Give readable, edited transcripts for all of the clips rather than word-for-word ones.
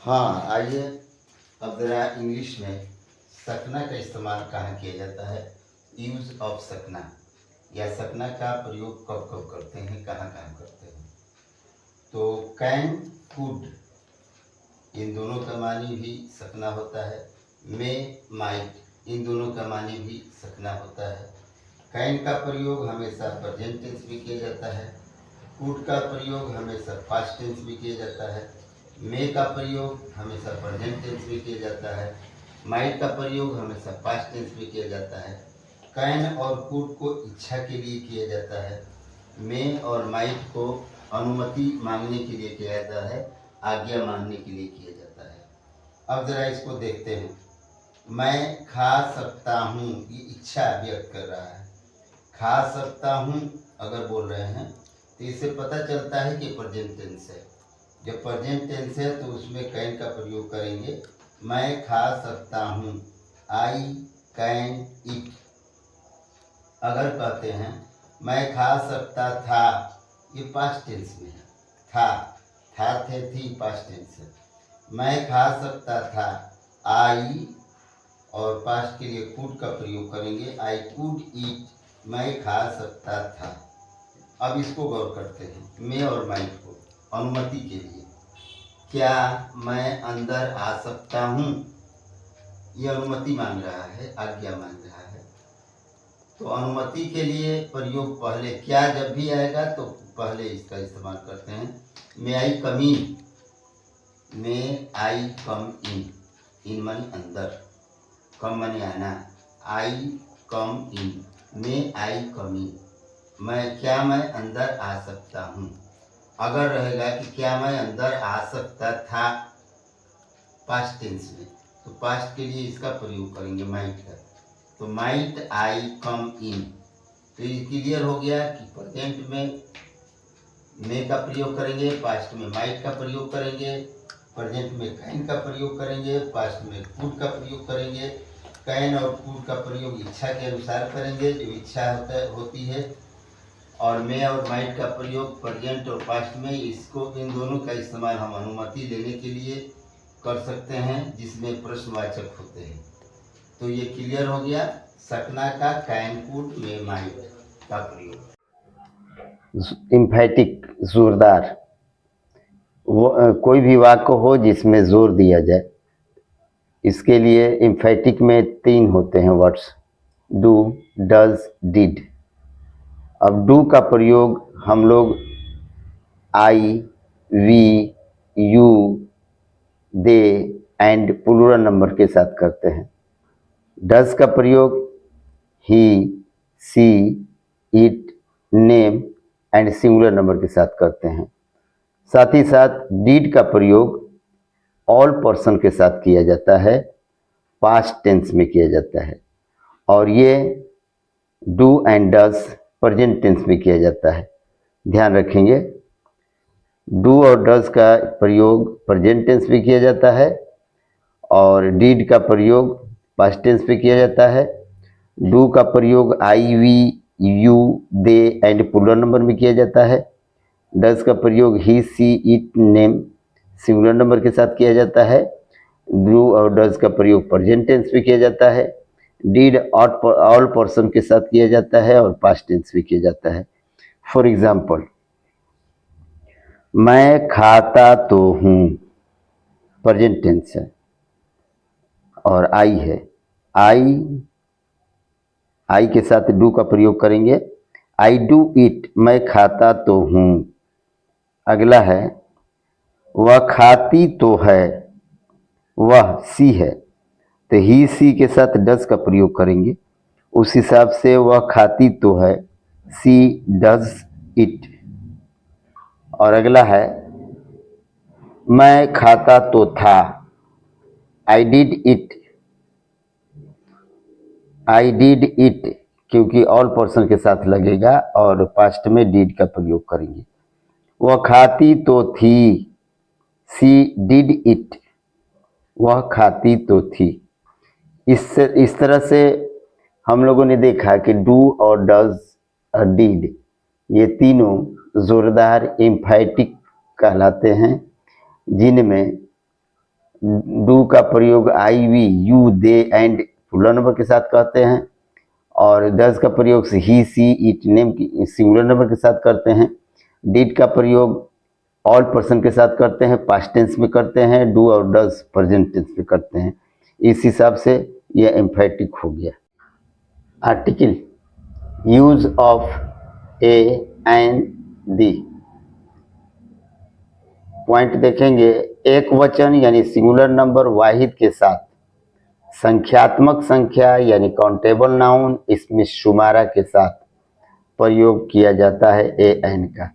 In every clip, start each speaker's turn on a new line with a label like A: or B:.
A: हाँ, आइए अब ज़रा इंग्लिश में सकना का इस्तेमाल कहाँ किया जाता है, यूज़ ऑफ सकना, या सकना का प्रयोग कब कब करते हैं, कहाँ कहाँ करते हैं। तो कैन, कुड, इन दोनों का मानी भी सकना होता है। मे, माइट, इन दोनों का मानी भी सकना होता है। कैन का प्रयोग हमेशा प्रेजेंट टेंस में किया जाता है। कुड का प्रयोग हमेशा पास्ट टेंस में किया जाता है। मे का प्रयोग हमेशा प्रेजेंट टेंस में किया जाता है। माइट का प्रयोग हमेशा पास्ट टेंस में किया जाता है। कैन और कुड को इच्छा के लिए किया जाता है। मे और माइट को अनुमति मांगने के लिए किया जाता है, आज्ञा मांगने के लिए किया जाता है। अब ज़रा इसको देखते हैं। मैं खा सकता हूँ, ये इच्छा व्यक्त कर रहा है। खा सकता हूँ अगर बोल रहे हैं तो इससे पता चलता है कि प्रेजेंट टेंस है। जब प्रेजेंट टेंस है तो उसमें कैन का प्रयोग करेंगे। मैं खा सकता हूँ, आई कैन ईट। अगर कहते हैं मैं खा सकता था, ये पास्ट टेंस में है। था थे थी पास्ट टेंस है। मैं खा सकता था, आई, और पास्ट के लिए कुड का प्रयोग करेंगे, आई कुड ईट, मैं खा सकता था। अब इसको गौर करते हैं, मे और माइट को अनुमति के लिए। क्या मैं अंदर आ सकता हूँ, ये अनुमति मांग रहा है, आज्ञा मांग रहा है। तो अनुमति के लिए प्रयोग पहले, क्या जब भी आएगा तो पहले इसका इस्तेमाल करते हैं। मे आई कम इन, मे आई कम इन, इन मानी अंदर, कम मानी आना, आई कम इन, मे आई कम इन। मैं अंदर आ सकता हूँ। अगर रहेगा कि क्या मैं अंदर आ सकता था पास्ट टेंस में, तो पास्ट के लिए इसका प्रयोग करेंगे माइट का। तो माइट आई कम इन, तो ये क्लियर हो गया कि प्रेजेंट में मे का प्रयोग करेंगे, पास्ट में माइट का प्रयोग करेंगे, प्रेजेंट में कैन का प्रयोग करेंगे, पास्ट में कुड का प्रयोग करेंगे। कैन और कुड का प्रयोग इच्छा के अनुसार करेंगे, जो इच्छा होती है। और मे और माइट का प्रयोग प्रेजेंट और पास्ट में, इसको इन दोनों का इस्तेमाल हम अनुमति लेने के लिए कर सकते हैं, जिसमें प्रश्नवाचक होते हैं। तो ये क्लियर हो गया सकना का कैन, कुड, मे, माइट का प्रयोग।
B: इम्फेटिक, जोरदार, वो कोई भी वाक्य हो जिसमें जोर दिया जाए, इसके लिए इम्फेटिक में 3 होते हैं वर्ड्स, डू, डज, डिड। अब डू का प्रयोग हम लोग I, we, you, they and plural number के साथ करते हैं। डज का प्रयोग he, she, it, name and singular number के साथ करते हैं। साथ ही साथ डिड का प्रयोग ऑल पर्सन के साथ किया जाता है, पास्ट टेंस में किया जाता है। और ये do and does present tense में किया जाता है। ध्यान रखेंगे, डू और डज का प्रयोग प्रेजेंट टेंस में किया जाता है और डिड का प्रयोग पास्ट टेंस में किया जाता है। डू का प्रयोग I, we, you, they and plural number में किया जाता है। डज का प्रयोग he, she, it, name singular number के साथ किया जाता है। डू और डज का प्रयोग प्रेजेंट टेंस में किया जाता है। डिड ऑल पर्सन के साथ किया जाता है और पास्ट टेंस में किया जाता है। फॉर एग्जाम्पल, मैं खाता तो हूँ, प्रेजेंट टेंस है और आई है। आई के साथ डू का प्रयोग करेंगे, आई डू इट, मैं खाता तो हूँ। अगला है वह खाती तो है, वह सी है, तो ही, सी के साथ डज का प्रयोग करेंगे। उस हिसाब से वह खाती तो है, सी डज इट। और अगला है मैं खाता तो था, I did it, I did it क्योंकि ऑल पर्सन के साथ लगेगा और पास्ट में डिड का प्रयोग करेंगे। वह खाती तो थी, सी डिड इट, वह खाती तो थी। इस तरह से हम लोगों ने देखा कि डू और डज और डिड, ये तीनों जोरदार एम्फैटिक कहलाते हैं, जिनमें डू का प्रयोग I, we, you, they and plural number के साथ करते हैं, और डज का प्रयोग ही, सी, इट, नेम की सिंगुलर नंबर के साथ करते हैं। डिड का प्रयोग ऑल पर्सन के साथ करते हैं, पास्ट टेंस में करते हैं। डू और डज प्रेजेंट टेंस में करते हैं। इस हिसाब से यह एम्फेटिक हो गया। Article use of A and the. Point देखेंगे, एक वचन यानी सिंगुलर नंबर वाहिद के साथ संख्यात्मक संख्या यानी काउंटेबल नाउन इसमें शुमारा के साथ प्रयोग किया जाता है ए एन का।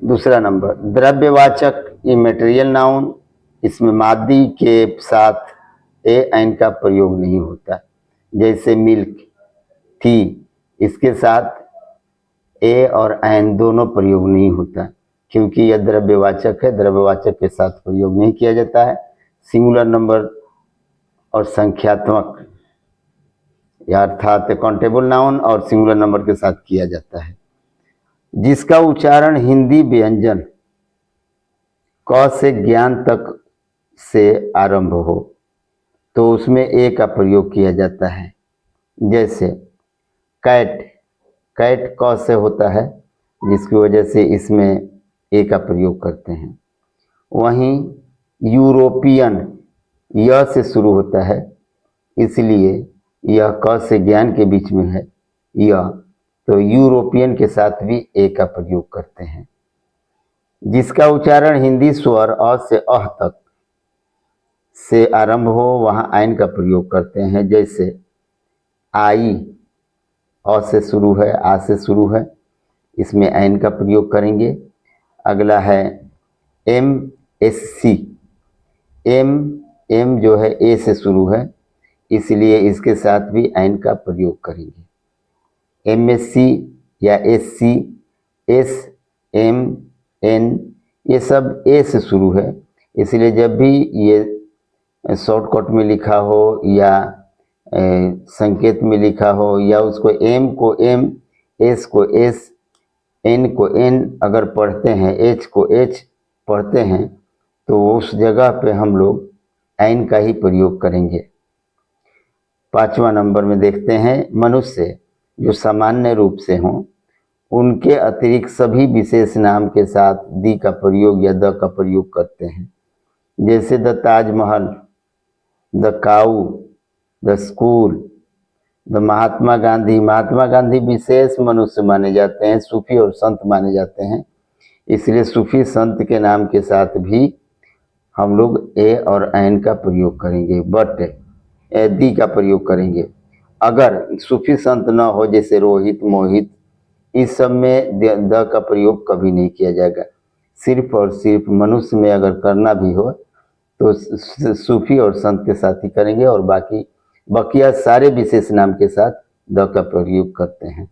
B: दूसरा नंबर, द्रव्यवाचक इमेटेरियल नाउन, इसमें मादी के साथ ए एन का प्रयोग नहीं होता। जैसे मिल्क, थी, इसके साथ ए और एन दोनों प्रयोग नहीं होता, क्योंकि यह द्रव्यवाचक है, द्रव्यवाचक के साथ प्रयोग नहीं किया जाता है। सिंगुलर नंबर और संख्यात्मक या अर्थात काउंटेबल नाउन और सिंगुलर नंबर के साथ किया जाता है। जिसका उच्चारण हिंदी व्यंजन क से ज्ञान तक से आरंभ हो तो उसमें ए का प्रयोग किया जाता है। जैसे कैट, कैट क से होता है, जिसकी वजह से इसमें ए का प्रयोग करते हैं। वहीं यूरोपियन यह से शुरू होता है, इसलिए यह क से ज्ञान के बीच में है यह, तो यूरोपियन के साथ भी ए का प्रयोग करते हैं। जिसका उच्चारण हिंदी स्वर अ से अह तक से आरंभ हो वहाँ आइन का प्रयोग करते हैं। जैसे आई अ से शुरू है, आ से शुरू है, इसमें आइन का प्रयोग करेंगे। अगला है एम एस सी, एम जो है ए से शुरू है, इसलिए इसके साथ भी आइन का प्रयोग करेंगे। एम एस सी या S C, S, M, N, ये सब ए से शुरू है, इसलिए जब भी ये शॉर्टकट में लिखा हो या संकेत में लिखा हो या उसको एम को एम, एस को एस, एन को एन अगर पढ़ते हैं, एच को एच पढ़ते हैं, तो उस जगह पे हम लोग आइन का ही प्रयोग करेंगे। 5वां नंबर में देखते हैं, मनुष्य जो सामान्य रूप से हों उनके अतिरिक्त सभी विशेष नाम के साथ दी का प्रयोग या द का प्रयोग करते हैं। जैसे the Taj Mahal, the cow, the school, the Mahatma Gandhi. Mahatma Gandhi विशेष मनुष्य माने जाते हैं, सूफी और संत माने जाते हैं, इसलिए सूफी संत के नाम के साथ भी हम लोग ए और एन का प्रयोग करेंगे, बट दी का प्रयोग करेंगे। अगर सूफी संत न हो, जैसे रोहित, मोहित, इस सब में द का प्रयोग कभी नहीं किया जाएगा। सिर्फ और सिर्फ मनुष्य में अगर करना भी हो तो सूफी और संत के साथ ही करेंगे, और बाकी बकिया सारे विशेष नाम के साथ द का प्रयोग करते हैं।